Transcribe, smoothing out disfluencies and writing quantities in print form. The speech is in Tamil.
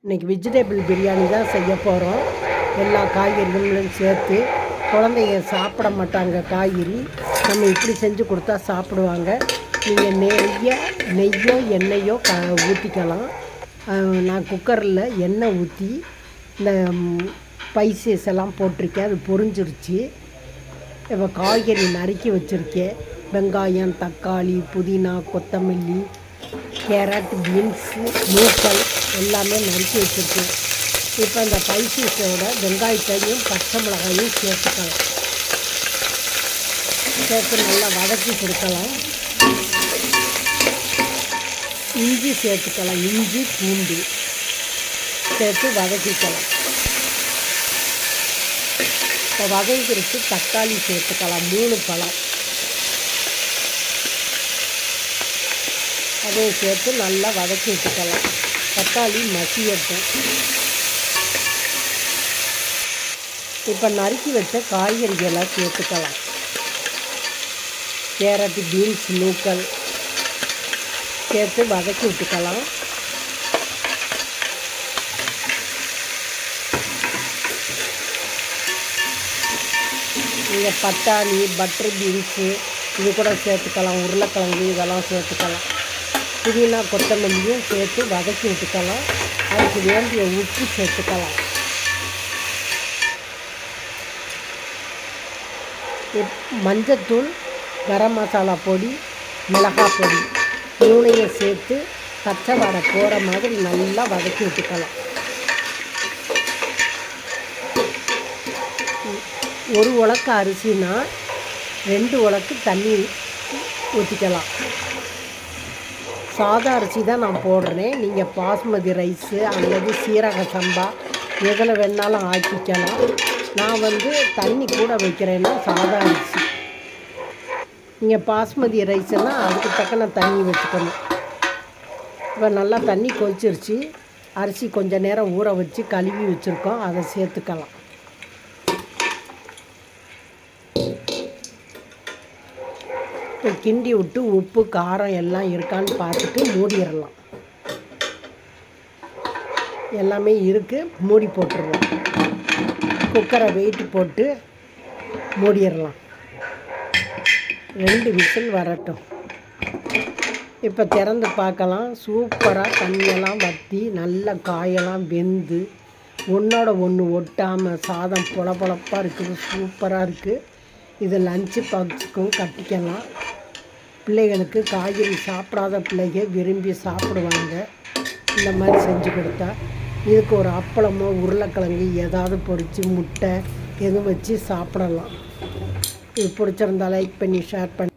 இன்றைக்கி வெஜிடபிள் பிரியாணி தான் செய்ய போகிறோம். எல்லா காய்கறிகளும் சேர்த்து. குழந்தைங்க சாப்பிட மாட்டாங்க காய்கறி, நம்ம இப்படி செஞ்சு கொடுத்தா சாப்பிடுவாங்க. நீங்கள் நெய்யோ எண்ணெயோ ஊற்றிக்கலாம். நான் குக்கரில் எண்ணெய் ஊற்றி இந்த ஸ்பைசஸ் எல்லாம் போட்டிருக்கேன். அது பொரிஞ்சிருச்சு. இப்போ காய்கறி நறுக்கி வச்சுருக்கேன். வெங்காயம், தக்காளி, புதினா, கொத்தமல்லி, கேரட், பீன்ஸு, நூக்கல் எல்லாமே நறுக்கி வச்சுருக்கேன். இப்போ இந்த ஸ்பைசஸோட வெங்காயத்தையும் பச்சை மிளகாயும் சேர்த்துக்கலாம். சேர்த்து நல்லா வதக்கி கொடுக்கலாம். இஞ்சி சேர்த்துக்கலாம். இஞ்சி, பூண்டு சேர்த்து வதக்கிக்கலாம். இப்போ வதக்கிட்டு தக்காளி சேர்த்துக்கலாம். 3 பழம் அதையும் சேர்த்து நல்லா வதக்கி விட்டுக்கலாம். தக்காளி மசியட்டும். இப்போ நறுக்கி வச்ச காய்கறிகளை சேர்த்துக்கலாம். கேரட்டு, பீன்ஸ், நூக்கல் சேர்த்து வதக்கி விட்டுக்கலாம். நீங்கள் பட்டாணி, பட்டர் பீன்ஸு இது கூட சேர்த்துக்கலாம். உருளைக்கிழங்கு இதெல்லாம் சேர்த்துக்கலாம். புதினா, கொத்தமல்லியும் சேர்த்து வதக்கி விட்டுக்கலாம். அதுக்கு வேண்டிய உப்பு சேர்த்துக்கலாம். மஞ்சத்தூள், கரம் மசாலா பொடி, மிளகாய் பொடி 3ஐயும் சேர்த்து பச்சை வாடை போகிற மாதிரி நல்லா வதக்கி விட்டுக்கலாம். 1 உலக்கு அரிசினா 2 உலக்கு தண்ணி ஊற்றிக்கலாம். சாதா அரிசி தான் நான் போடுறேன். நீங்கள் பாஸ்மதி ரைஸு அல்லது சீரக சம்பா எதில் வேணாலும் ஆக்கிக்கலாம். நான் தண்ணி கூட வைக்கிறேன்னா சாதா அரிசி. நீங்கள் பாஸ்மதி ரைஸ்னால் அதுக்கு தக்கன தண்ணி வச்சுக்கணும். இப்போ நல்லா தண்ணி கொதிச்சிருச்சு. அரிசி கொஞ்சம் நேரம் ஊற வச்சு கழுவி வச்சுருக்கோம். அதை சேர்த்துக்கலாம். இப்போ கிண்டி விட்டு உப்பு, காரம் எல்லாம் இருக்கான்னு பார்த்துட்டு மூடிடலாம். எல்லாமே இருக்குது. மூடி போட்டுருவோம். குக்கரை வெயிட் போட்டு மூடிடலாம். 2 விசில் வரட்டும். இப்போ திறந்து பார்க்கலாம். சூப்பராக தண்ணியெல்லாம் வற்றி நல்ல காயெல்லாம் வெந்து ஒன்றோட ஒன்று ஒட்டாமல் சாதம் பொலப்பொலப்பாக இருக்குது. சூப்பராக இருக்குது. இது லஞ்சு பாக்ஸுக்கும் கட்டிக்கலாம். பிள்ளைகளுக்கு காய்கறி சாப்பிடாத பிள்ளைங்க விரும்பி சாப்பிடுவாங்க இந்த மாதிரி செஞ்சு கொடுத்தா. இதுக்கு ஒரு அப்பளமோ உருளைக்கிழங்கு ஏதாவது பொரித்து முட்டை எதுவும் வச்சு சாப்பிடலாம். இது பிடிச்சிருந்தா லைக் பண்ணி ஷேர் பண்ணி